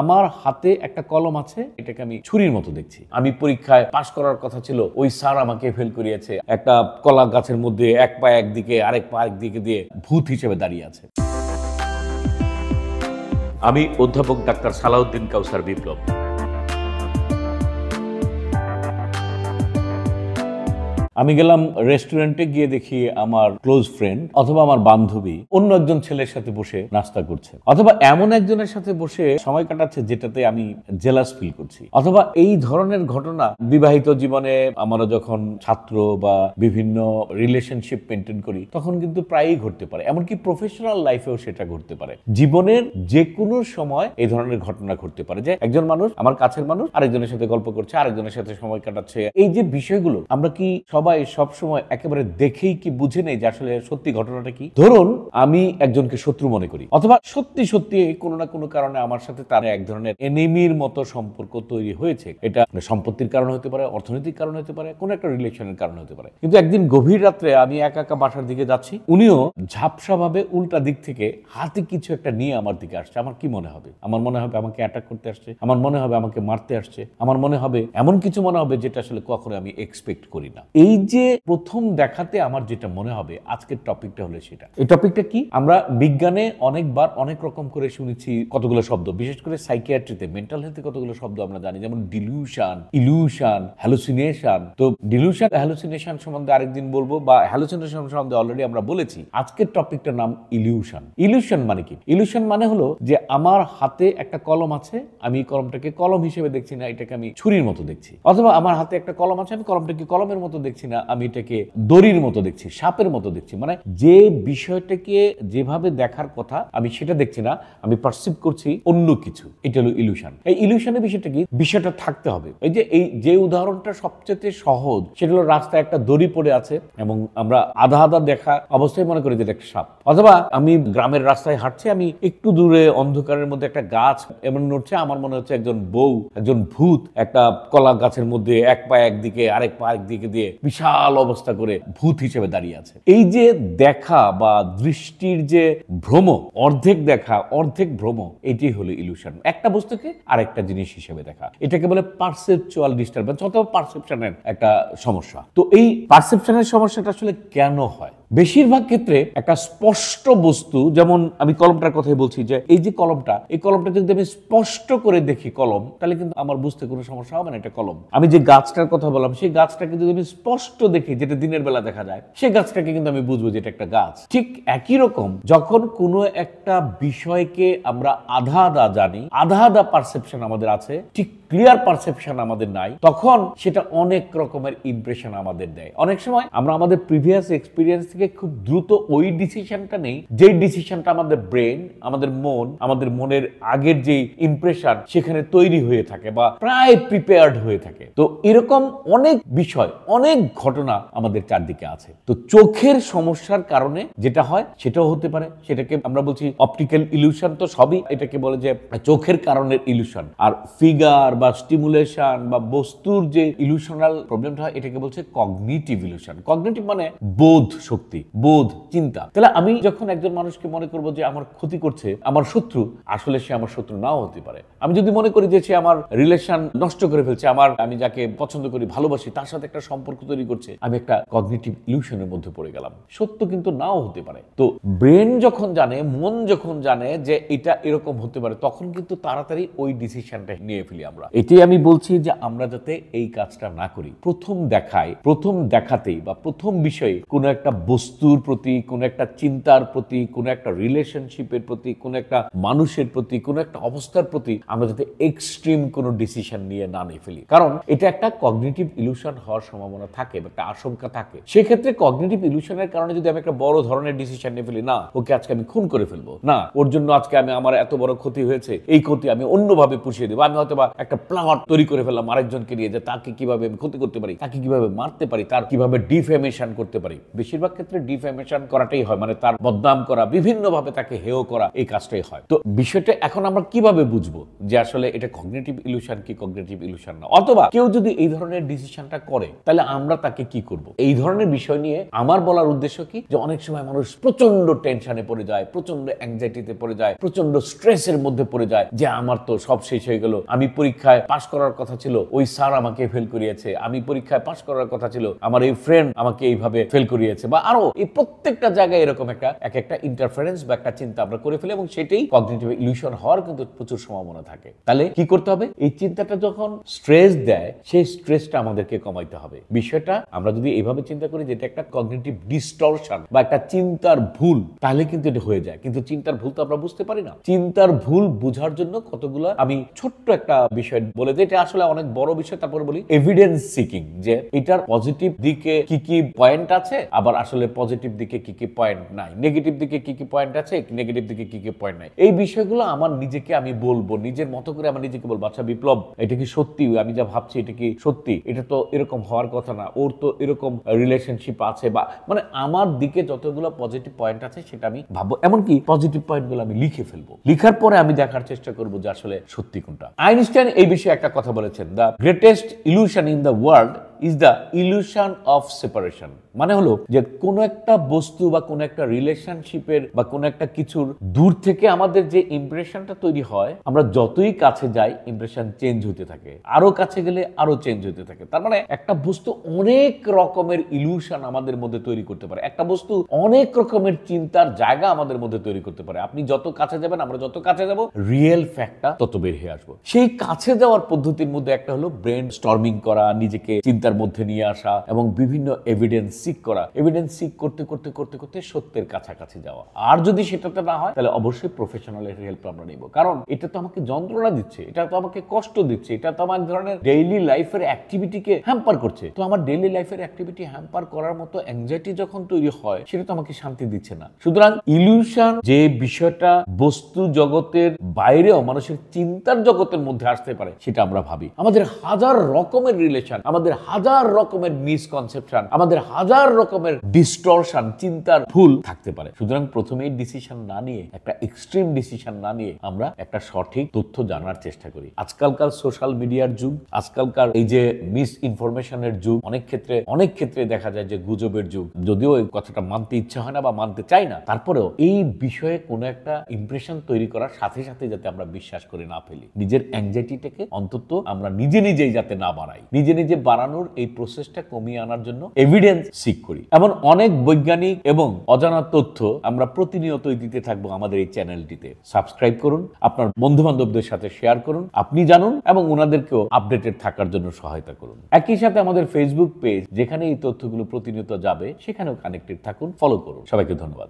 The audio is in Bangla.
আমার হাতে একটা কলম আছে, এটাকে আমি ছুরির মতো দেখছি। আমি পরীক্ষায় পাশ করার কথা ছিল, ওই স্যার আমাকে ফেল করিয়েছে। একটা কলা গাছের মধ্যে এক পা একদিকে আরেক পা একদিকে দিয়ে ভূত হিসেবে দাঁড়িয়ে আছে। আমি অধ্যাপক ডাক্তার সালাউদ্দিন কাউসার বিপ্লব। আমি গেলাম রেস্টুরেন্টে, গিয়ে দেখি আমার ক্লোজ ফ্রেন্ড অথবা আমার বান্ধবী অন্য একজন ছেলের সাথে বসে নাস্তা করছে, অথবা এমন একজনের সাথে বসে সময় কাটাচ্ছে যেটাতে আমি জেলাস ফিল করছি। অথবা এই ধরনের ঘটনা বিবাহিত জীবনে আমরা যখন ছাত্র বা বিভিন্ন রিলেশনশিপ মেনটেন করি তখন কিন্তু প্রায়ই ঘটতে পারে, এমনকি প্রফেশনাল লাইফেও সেটা ঘটতে পারে। জীবনের যে কোনো সময় এই ধরনের ঘটনা ঘটতে পারে যে একজন মানুষ, আমার কাছের মানুষ, আরেকজনের সাথে গল্প করছে, আরেকজনের সাথে সময় কাটাচ্ছে। এই যে বিষয়গুলো আমরা কি সবাই সবসময় একেবারে দেখেই কি বুঝে নেই যে আসলে সত্যি ঘটনাটা কি? ধরুন আমি একজনকে শত্রু মনে করি, অথবা সত্যি সত্যি কোনো না কোনো কারণে আমার সাথে তার এক ধরনের এনিমির মতো সম্পর্ক তৈরি হয়েছে। এটা সম্পত্তির কারণে হতে পারে, অর্থনৈতিক কারণে হতে পারে, কোনো একটা রিলেশনের কারণে হতে পারে। কিন্তু একদিন গভীর রাত্রে আমি একা একা বাসার দিকে যাচ্ছি, উনিও ঝাপসা ভাবে উল্টা দিক থেকে হাতে কিছু একটা নিয়ে আমার দিকে আসছে। আমার কি মনে হবে? আমার মনে হবে আমাকে অ্যাটাক করতে আসছে, আমার মনে হবে আমাকে মারতে আসছে, আমার মনে হবে এমন কিছু মনে হবে যেটা আসলে কখনো আমি এক্সপেক্ট করি না। এই যে প্রথম দেখাতে আমার যেটা মনে হবে, আজকের টপিকটা হলো সেটা। এই টপিকটা কি? আমরা বিজ্ঞানে অনেকবার অনেক রকম করে শুনেছি কতগুলো শব্দ, বিশেষ করে সাইকিয়াট্রিতে, মেন্টাল হেলথে কতগুলো শব্দ আমরা জানি, যেমন ডিলিউশন, ইলিউশন, হ্যালুসিনেশন। তো ডিলিউশন, হ্যালুসিনেশন সম্বন্ধে আরেকদিন বলবো, বা হ্যালুসিনেশন সম্বন্ধে অলরেডি আমরা বলেছি। আজকের টপিকটার নাম ইলিউশন। ইলিউশন মানে কি? ইলিউশন মানে হলো যে আমার হাতে একটা কলম আছে, আমি কলমটাকে কলম হিসেবে দেখছি না, এটাকে আমি ছুরির মতো দেখছি। অথবা আমার হাতে একটা কলম আছে, আমি কলমটাকে কলমের মতো দেখছি না, আমি এটাকে দড়ির মতো দেখছি, সাপের মতো দেখছি। মানে যে বিষয়টাকে যেভাবে দেখার কথা আমি সেটা দেখছি না, আমি পারসিভ করছি অন্য কিছু। এটা হলো ইলিউশন। এই ইলিউশনের বিষয়টা কি? বিষয়টা থাকতে হবে। এই যে উদাহরণটা সবচেয়ে সহজ, সেটা হলো রাস্তায় একটা দড়ি পড়ে আছে এবং আমরা আধা আধা দেখা অবস্থায় মনে করি যে এটা একটা সাপ। অথবা আমি গ্রামের রাস্তায় হাঁটছি, আমি একটু দূরে অন্ধকারের মধ্যে একটা গাছ এমন নড়ছে, আমার মনে হচ্ছে একজন বউ, একজন ভূত একটা কলা গাছের মধ্যে এক পা একদিকে আরেক পা একদিকে দিয়ে বিশাল অবস্থা করে ভূত হিসেবে দাঁড়িয়ে আছে। এই যে দেখা বা দৃষ্টির যে ভ্রম, অর্ধেক দেখা অর্ধেক ভ্রম, এটি হলো ইলিউশন। একটা বস্তুকে আরেকটা জিনিস হিসেবে দেখা, এটাকে বলে পারসেপচুয়াল ডিস্টারবেন্স অথবা পারসেপশনের একটা সমস্যা। তো এই পারসেপশনের সমস্যাটা আসলে কেন হয়? বেশিরভাগ ক্ষেত্রে একটা স্পষ্ট বস্তু, যেমন আমি কলমটার কথাই বলছি, যে এই যে কলমটা, এই কলমটা যদি আমি স্পষ্ট করে দেখি কলম, তাহলে কিন্তু আমার বুঝতে কোনো সমস্যা হবে না এটা কলম। আমি যে গাছটার কথা বললাম, সেই গাছটাকে যদি আমি স্পষ্ট দেখি, যেটা দিনের বেলা দেখা যায়, সেই গাছটাকে কিন্তু আমি বুঝবো যে এটা একটা গাছ। ঠিক একই রকম যখন কোনো একটা বিষয়কে আমরা আধা আধা জানি, আধা আধা পারসেপশন আমাদের আছে, ঠিক ক্লিয়ার পারসেপশন আমাদের নাই, তখন সেটা অনেক রকমের ইমপ্রেশন আমাদের দেয়। অনেক সময় আমরা আমাদের প্রিভিয়াস এক্সপিরিয়েন্স থেকে খুব দ্রুত ওই ডিসিশনটা নেই, যে ডিসিশনটা আমাদের ব্রেন, আমাদের মন, আমাদের মনের আগের যে ইমপ্রেশন সেখানে তৈরি হয়ে থাকে বা প্রায় প্রিপেয়ার্ড হয়ে থাকে। তো এরকম অনেক বিষয়, অনেক ঘটনা আমাদের চারদিকে আছে। তো চোখের সমস্যার কারণে যেটা হয় সেটাও হতে পারে, সেটাকে আমরা বলছি অপটিক্যাল ইলিউশন। তো সবই এটাকে বলে যে চোখের কারণের ইলিউশন। আর ফিগার বা স্টিমুলেশন বা বস্তুর যে ইলিউশনাল প্রবলেমটা হয়, এটাকে বলছে কগনিটিভ ইলিউশন। কগনিটিভ মানে বোধ শক্তি, বোধ, চিন্তা। তাহলে আমি যখন একজন মানুষকে মনে করবো যে আমার ক্ষতি করছে, আমার শত্রু, আসলে সে আমার শত্রু নাও হতে পারে। আমি যদি মনে করি যে সে আমার রিলেশন নষ্ট করে ফেলছে, আমি যাকে পছন্দ করি, ভালোবাসি, তার সাথে একটা সম্পর্ক তৈরি করছে, আমি একটা কগনিটিভ ইলিউশনের মধ্যে পড়ে গেলাম। সত্য কিন্তু নাও হতে পারে। তো ব্রেন যখন জানে, মন যখন জানে যে এটা এরকম হতে পারে, তখন কিন্তু তাড়াতাড়ি ওই ডিসিশনটা নিয়ে ফেলি আমরা। এটাই আমি বলছি যে আমরা যাতে এই কাজটা না করি। প্রথম দেখাতেই বা প্রথম বিষয়ে কোনো একটা বস্তুর প্রতি, কোনো একটা চিন্তার প্রতি, কোনো একটা রিলেশনশিপের প্রতি, কোনো একটা মানুষের প্রতি, কোনো একটা অবস্থার প্রতি আমরা যাতে এক্সট্রিম কোনো ডিসিশন নিয়ে না নিয়ে ফেলি, কারণ এটা একটা কগনিটিভ ইলিউশন হওয়ার সম্ভাবনা থাকে, একটা আশঙ্কা থাকে। সেক্ষেত্রে কগনিটিভ ইলিউশনের কারণে যদি আমি একটা বড় ধরনের ডিসিশন নিয়ে ফেলি, না ওকে আজকে আমি খুন করে ফেলবো, না ওর জন্য আজকে আমার এত বড় ক্ষতি হয়েছে, এই ক্ষতি আমি অন্যভাবে পুষিয়ে দেবো, আমি হয়তো বা একটা প্লট তৈরি করে ফেললাম আরেকজনকে নিয়ে, যে তাকে কিভাবে আমি ক্ষতি করতে পারি, তাকে কিভাবে মারতে পারি, তার কিভাবে ডিফেমেশন করতে পারি। বেশিরভাগ ক্ষেত্রে ক্ষেত্রে ডিফেমেশন করাটাই হয়, মানে তার বদনাম করা, বিভিন্নভাবে তাকে হেয় করা, এই কাজটাই হয়। তো বিষয়টা এখন আমরা কিভাবে বুঝবো যে আসলে এটা কগনিটিভ ইলুশন কি কগনিটিভ ইলুশন না, অথবা কেউ যদি এই ধরনের ডিসিশনটা করে তাহলে আমরা তাকে কি করব? এই ধরনের বিষয় নিয়ে আমার বলার উদ্দেশ্য কি, যে অনেক সময় মানুষ প্রচন্ড টেনশনে পড়ে যায়, প্রচন্ড অ্যাংজাইটিতে পড়ে যায়, প্রচন্ড স্ট্রেসের মধ্যে পড়ে যায় যে আমার তো সব শেষ হয়ে গেল, আমি পরীক্ষায় পাশ করার কথা ছিল, ওই স্যার আমাকে ফেল করিয়েছে, আমি পরীক্ষায় পাশ করার কথা ছিল, আমার এই ফ্রেন্ড আমাকে এইভাবে ফেল করিয়েছে, বা আরো এই প্রত্যেকটা জায়গায় এরকম একটা ইন্টারফারেন্স বা একটা চিন্তা আমরা করে ফেলি, এবং সেটাই কগনিটিভ ইলিউশন হওয়ার কিন্তু প্রচুর সম্ভাবনা থাকে। তাহলে কি করতে হবে? এই চিন্তাটা যখন স্ট্রেস দেয়, সেই স্ট্রেসটা আমাদেরকে কমাইতে হবে। বিষয়টা আমরা যদি এইভাবে চিন্তা করি যে এটা একটা কগনিটিভ ডিস্টরশন বা একটা চিন্তার ভুল, তাহলে কিন্তু এটা হয়ে যায়। কিন্তু চিন্তার ভুল তো আমরা বুঝতে পারি না। চিন্তার ভুল বোঝার জন্য কতগুলো আমি ছোট্ট একটা বিষয় বলে দিই, এটা আসলে অনেক বড় বিষয়, তারপরে বলি এভিডেন্স সিকিং, যে এটার পজিটিভ দিকে কি কি পয়েন্ট আছে, আবার আসলে পজিটিভ দিকে কি কি পয়েন্ট নাই, নেগেটিভ দিকে কি কি পয়েন্ট আছে, নেগেটিভ দিকে কি কি পয়েন্ট নাই। এই বিষয়গুলো আমার নিজেকে আমি বলবো, নিজের মতো করে আমার নিজেকে বলবো, আচ্ছা বিপ্লব, এটা কি সত্যি? আমি যা ভাবছি এটা কি সত্যি? এটা তো এরকম হওয়ার কথা না, ওর তো এরকম রিলেশনশিপ আছে, বা মানে আমার দিকে যতগুলো পজিটিভ পয়েন্ট আছে সেটা আমি ভাববো, এমনকি পজিটিভ পয়েন্টগুলো আমি লিখে ফেলবো। লিখার পরে আমি দেখার চেষ্টা করবো যে আসলে সত্যি কোনটা। আইনস্টাইন এই বিষয়ে একটা কথা বলেছেন, the greatest illusion in the world is the illusion of separation. মানে হলো যে কোন একটা বস্তু বা কোন একটা রিলেশনশিপের বা কোন একটা কিছুর দূর থেকে আমাদের যে ইমপ্রেশনটা তৈরি হয়, আমরা যতই কাছে যাই ইমপ্রেশন চেঞ্জ হতে থাকে, আরো কাছে গেলে আরো চেঞ্জ হতে থাকে। তার মানে একটা বস্তু অনেক রকমের ইলিউশন আমাদের মধ্যে তৈরি করতে পারে, একটা বস্তু অনেক রকমের চিন্তার জায়গা আমাদের মধ্যে তৈরি করতে পারে। আপনি যত কাছে যাবেন, আমরা যত কাছে যাব, রিয়েল ফ্যাক্টটা তত বের হয়ে আসবো। সেই কাছে যাওয়ার পদ্ধতির মধ্যে একটা হলো ব্রেন স্টর্মিং করা, নিজেকে চিন্তার মধ্যে নিয়ে আসা এবং বিভিন্ন এভিডেন্স সিক করা। এভিডেন্স সিক করতে করতে করতে করতে সত্যের কাছাকাছি যাওয়া। আর যদি সেটাতে না হয় তাহলে অবশ্যই প্রফেশনালের হেল্প আমরা নিব, কারণ এটা তো আমাকে যন্ত্রণা দিচ্ছে, এটা তো আমাকে কষ্ট দিচ্ছে, এটা তো আমার ধরনের ডেইলি লাইফের অ্যাক্টিভিটিকে হ্যাম্পার করছে। তো আমার ডেইলি লাইফের অ্যাক্টিভিটি হ্যাম্পার করার মতো অ্যাংজাইটি যখন তৈরি হয়, সেটা তো আমাকে শান্তি দিচ্ছে না। সুতরাং ইলিউশন যে বিষয়টা বস্তু জগতের বাইরেও মানুষের চিন্তার জগতের মধ্যে আসতে পারে, সেটা আমরা ভাবি। আমাদের হাজার রকমের রিলেশন, আমাদের হাজার রকমের মিসকনসেপশন, আমাদের হাজার রকমের ডিস্টরশন, চিন্তার ভুল থাকতে পারে। সুতরাং প্রথমেই ডিসিশন না নিয়ে, একটা এক্সট্রিম ডিসিশন না নিয়ে আমরা একটা সঠিক তথ্য জানার চেষ্টা করি। আজকালকার সোশ্যাল মিডিয়ার যুগ, আজকালকার এই যে মিস ইনফরমেশনের যুগ, অনেক ক্ষেত্রে দেখা যায় যে গুজবের যুগ। যদিও এই কথাটা মানতে ইচ্ছা হয় না বা মানতে চাই না, তারপরেও এই বিষয়ে কোনো একটা ইমপ্রেশন তৈরি করার সাথে সাথে যাতে আমরা বিশ্বাস করে না ফেলি, নিজের অ্যাংজাইটিটাকে অন্তত আমরা নিজেই যাতে না বাড়াই, নিজে বাড়ানোর এই প্রসেসটা কমিয়ে আনার জন্য এভিডেন্স সিক করি। এমন অনেক বৈজ্ঞানিক এবং অজানা তথ্য আমরা প্রতিনিয়তই দিতে থাকবো আমাদের এই চ্যানেলটিতে। সাবস্ক্রাইব করুন, আপনার বন্ধু বান্ধবদের সাথে শেয়ার করুন, আপনি জানুন এবং ওনাদেরকেও আপডেটেড থাকার জন্য সহায়তা করুন। একই সাথে আমাদের ফেসবুক পেজ, যেখানে এই তথ্যগুলো প্রতিনিয়ত যাবে, সেখানেও কানেক্টেড থাকুন, ফলো করুন। সবাইকে ধন্যবাদ।